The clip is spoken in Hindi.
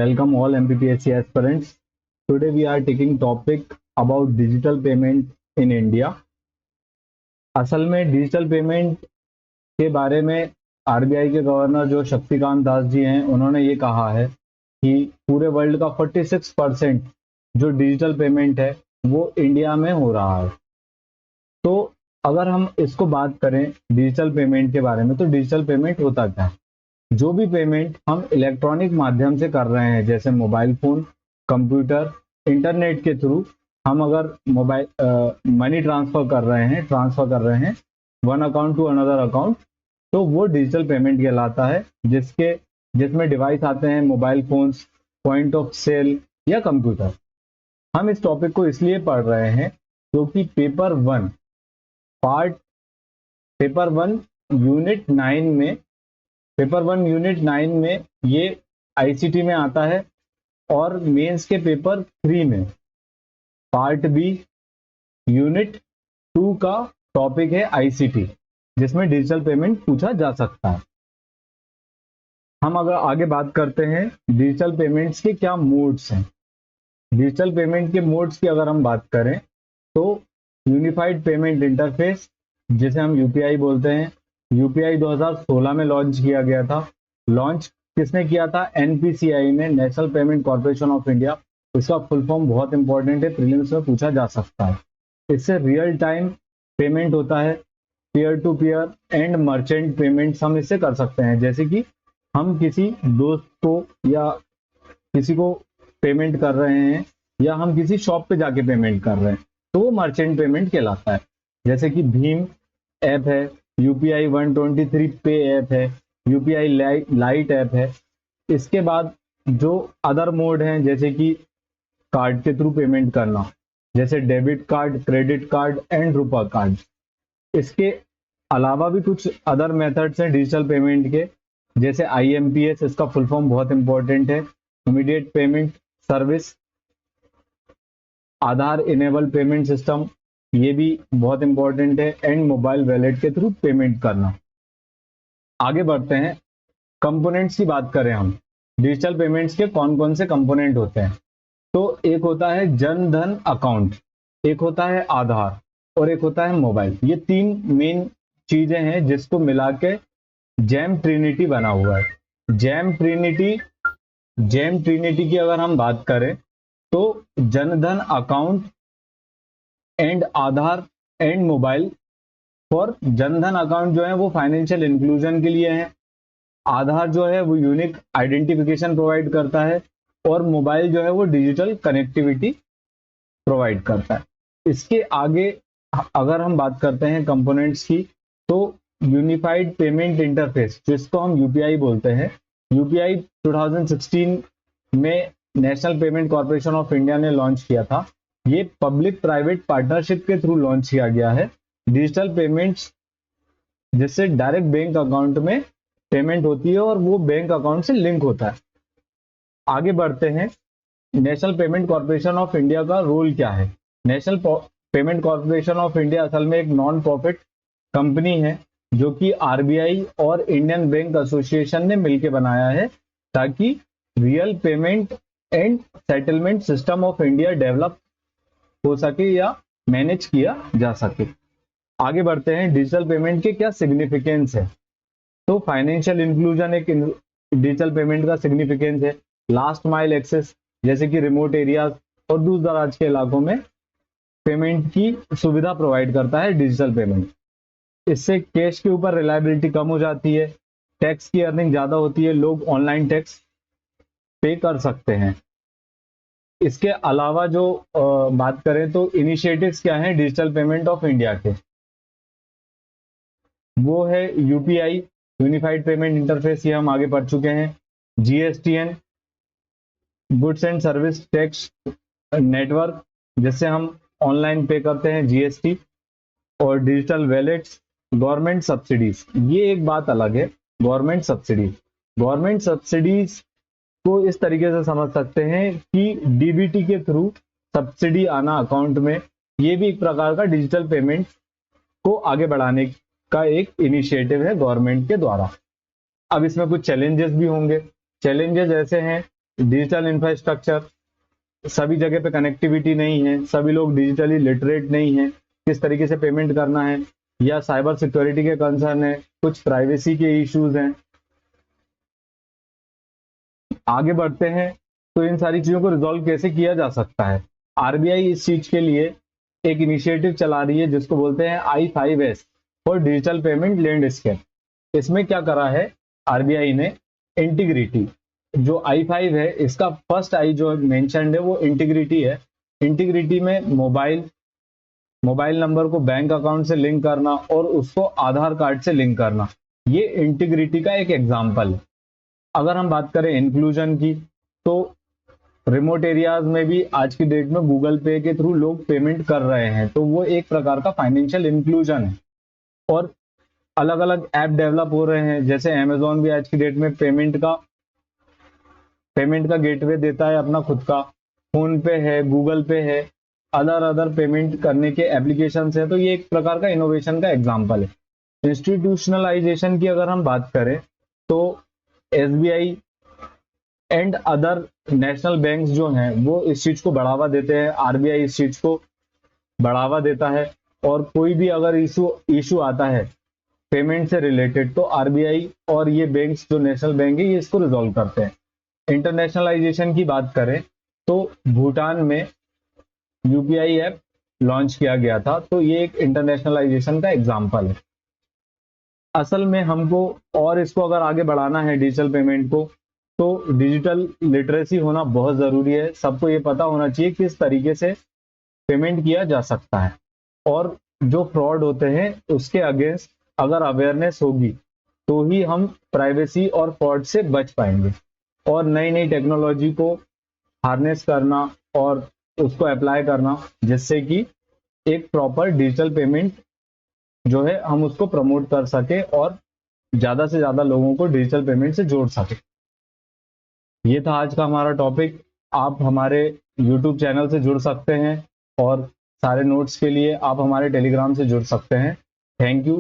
Welcome all MPPSC aspirants. Today we are taking topic about digital payment in India. असल में डिजिटल पेमेंट के बारे में आरबीआई के गवर्नर जो शक्तिकांत दास जी हैं, उन्होंने ये कहा है कि पूरे वर्ल्ड का 46% जो डिजिटल पेमेंट है वो इंडिया में हो रहा है। तो अगर हम इसको बात करें डिजिटल पेमेंट के बारे में, तो डिजिटल पेमेंट होता क्या है? जो भी पेमेंट हम इलेक्ट्रॉनिक माध्यम से कर रहे हैं, जैसे मोबाइल फोन, कंप्यूटर, इंटरनेट के थ्रू हम अगर मोबाइल मनी ट्रांसफर कर रहे हैं one account to another account, तो वो डिजिटल पेमेंट कहलाता है, जिसमें डिवाइस आते हैं mobile phones, point of sale या कंप्यूटर। हम इस टॉपिक को इसलिए पढ़ रहे हैं क्योंकि पेपर वन यूनिट 9 में ये आईसीटी में आता है, और मेंस के पेपर 3 में पार्ट बी यूनिट 2 का टॉपिक है आईसीटी, जिसमें डिजिटल पेमेंट पूछा जा सकता है। हम अगर आगे बात करते हैं डिजिटल पेमेंट्स के क्या मोड्स हैं। डिजिटल पेमेंट के मोड्स की अगर हम बात करें तो यूनिफाइड पेमेंट इंटरफेस, जिसे हम यूपीआई बोलते हैं, यूपीआई 2016 में लॉन्च किया गया था। लॉन्च किसने किया था? एनपीसीआई ने, national payment corporation of India. इसका फुल फॉर्म बहुत इंपॉर्टेंट है, प्रीलिम्स में पूछा जा सकता है। इससे रियल टाइम पेमेंट होता है, peer to peer and merchant payments हम इससे कर सकते हैं। जैसे कि हम किसी दोस्त को या किसी को पेमेंट कर रहे हैं, या हम किसी शॉप पे जाके पेमेंट कर रहे हैं, तो वो मर्चेंट पेमेंट कहलाता है। जैसे कि भीम ऐप है, यूपीआई 123 पे ऐप है, यूपीआई लाइट ऐप है। इसके बाद जो अदर मोड हैं, जैसे कि कार्ड के थ्रू पेमेंट करना, जैसे debit card, credit card and Rupa card. इसके अलावा भी कुछ अदर मेथड्स हैं डिजिटल पेमेंट के, जैसे आईएमपीएस, इसका फुल फॉर्म बहुत इंपॉर्टेंट है, इमीडिएट पेमेंट सर्विस। आधार इनेबल पेमेंट सिस्टम, ये भी बहुत इंपॉर्टेंट है, एंड मोबाइल वॉलेट के थ्रू पेमेंट करना। आगे बढ़ते हैं, कंपोनेंट्स की बात करें हम, डिजिटल पेमेंट्स के कौन कौन से कंपोनेंट होते हैं। तो एक होता है जन धन अकाउंट, एक होता है आधार, और एक होता है मोबाइल। ये तीन मेन चीजें हैं जिसको मिला के जैम ट्रिनिटी बना हुआ है। जैम ट्रिनिटी की अगर हम बात करें तो Jan Dhan account and Aadhaar and mobile. For Jan Dhan account जो है वो फाइनेंशियल इंक्लूजन के लिए है, आधार जो है वो यूनिक आइडेंटिफिकेशन प्रोवाइड करता है, और मोबाइल जो है वो डिजिटल कनेक्टिविटी प्रोवाइड करता है। इसके आगे अगर हम बात करते हैं कंपोनेंट्स की, तो यूनिफाइड पेमेंट इंटरफेस, जिसको हम यूपीआई बोलते हैं, यूपीआई 2016 में national payment corporation of India ने लॉन्च किया था। ये पब्लिक प्राइवेट पार्टनरशिप के थ्रू लॉन्च किया गया है। डिजिटल पेमेंट्स जिससे डायरेक्ट बैंक अकाउंट में पेमेंट होती है और वो बैंक अकाउंट से लिंक होता है। आगे बढ़ते हैं, national payment corporation of India का रोल क्या है। National payment corporation of India असल में एक नॉन प्रॉफिट कंपनी है, जो कि आरबीआई और इंडियन बैंक एसोसिएशन ने मिलकर बनाया है, ताकि real payment and settlement system of India develop हो सके या मैनेज किया जा सके। आगे बढ़ते हैं, डिजिटल पेमेंट के क्या सिग्निफिकेंस है। तो फाइनेंशियल इंक्लूजन एक डिजिटल पेमेंट का सिग्निफिकेंस है। लास्ट माइल एक्सेस, जैसे कि रिमोट एरियाज और दूर दराज के इलाकों में पेमेंट की सुविधा प्रोवाइड करता है डिजिटल पेमेंट। इससे कैश के ऊपर रिलायबिलिटी कम हो जाती है, टैक्स की अर्निंग ज्यादा होती है, लोग ऑनलाइन टैक्स पे कर सकते हैं। इसके अलावा जो बात करें तो इनिशिएटिव्स क्या हैं डिजिटल पेमेंट ऑफ इंडिया के, वो है यूपीआई यूनिफाइड पेमेंट इंटरफेस, ये हम आगे पढ़ चुके हैं। GSTN, goods and service tax network, जिससे हम ऑनलाइन पे करते हैं जीएसटी। और डिजिटल वैलेट्स, गवर्नमेंट सब्सिडीज, ये एक बात अलग है। गवर्नमेंट सब्सिडीज को इस तरीके से समझ सकते हैं कि डीबीटी के थ्रू सब्सिडी आना अकाउंट में, ये भी एक प्रकार का डिजिटल पेमेंट को आगे बढ़ाने का एक इनिशिएटिव है गवर्नमेंट के द्वारा। अब इसमें कुछ चैलेंजेस भी होंगे। चैलेंजेस ऐसे हैं डिजिटल इंफ्रास्ट्रक्चर, सभी जगह पे कनेक्टिविटी नहीं है, सभी लोग डिजिटली लिटरेट नहीं है, किस तरीके से पेमेंट करना है, या साइबर सिक्योरिटी के कंसर्न है, कुछ प्राइवेसी के इश्यूज हैं। आगे बढ़ते हैं तो इन सारी चीजों को रिजॉल्व कैसे किया जा सकता है। आरबीआई इस चीज के लिए एक इनिशिएटिव चला रही है जिसको बोलते हैं I5S for digital payment landscape. इसमें क्या करा है आरबीआई ने, इंटीग्रिटी, जो I5 है इसका फर्स्ट आई जो मेंशन्ड है वो इंटीग्रिटी है। इंटीग्रिटी में मोबाइल नंबर को बैंक अकाउंट से लिंक करना और उसको आधार कार्ड से लिंक करना, ये इंटीग्रिटी का एक एग्जाम्पल है। अगर हम बात करें इंक्लूजन की, तो रिमोट एरियाज में भी आज की डेट में गूगल पे के थ्रू लोग पेमेंट कर रहे हैं, तो वो एक प्रकार का फाइनेंशियल इंक्लूजन है। और अलग अलग ऐप डेवलप हो रहे हैं, जैसे अमेजोन भी आज की डेट में पेमेंट का गेटवे देता है अपना खुद का, फोन पे है, गूगल पे है, अदर पेमेंट करने के एप्लीकेशन है, तो ये एक प्रकार का इनोवेशन का एग्जाम्पल है। इंस्टीट्यूशनलाइजेशन की अगर हम बात करें तो SBI and other national banks जो हैं वो इस चीज को बढ़ावा देते हैं, आरबीआई इस चीज को बढ़ावा देता है। और कोई भी अगर इशू आता है पेमेंट से रिलेटेड, तो आरबीआई और ये बैंक्स जो नेशनल बैंक है ये इसको रिजॉल्व करते हैं। इंटरनेशनलाइजेशन की बात करें तो भूटान में यूपीआई ऐप लॉन्च किया गया था, तो ये एक इंटरनेशनलाइजेशन का एग्जाम्पल है। असल में हमको और इसको अगर आगे बढ़ाना है डिजिटल पेमेंट को, तो डिजिटल लिटरेसी होना बहुत जरूरी है। सबको ये पता होना चाहिए किस तरीके से पेमेंट किया जा सकता है, और जो फ्रॉड होते हैं उसके अगेंस्ट अगर अवेयरनेस होगी तो ही हम प्राइवेसी और फ्रॉड से बच पाएंगे। और नई नई टेक्नोलॉजी को हार्नेस करना और उसको अप्लाई करना, जिससे कि एक प्रॉपर डिजिटल पेमेंट जो है हम उसको प्रमोट कर सके और ज्यादा से ज्यादा लोगों को डिजिटल पेमेंट से जोड़ सके। ये था आज का हमारा टॉपिक। आप हमारे YouTube चैनल से जुड़ सकते हैं और सारे नोट्स के लिए आप हमारे टेलीग्राम से जुड़ सकते हैं। Thank you.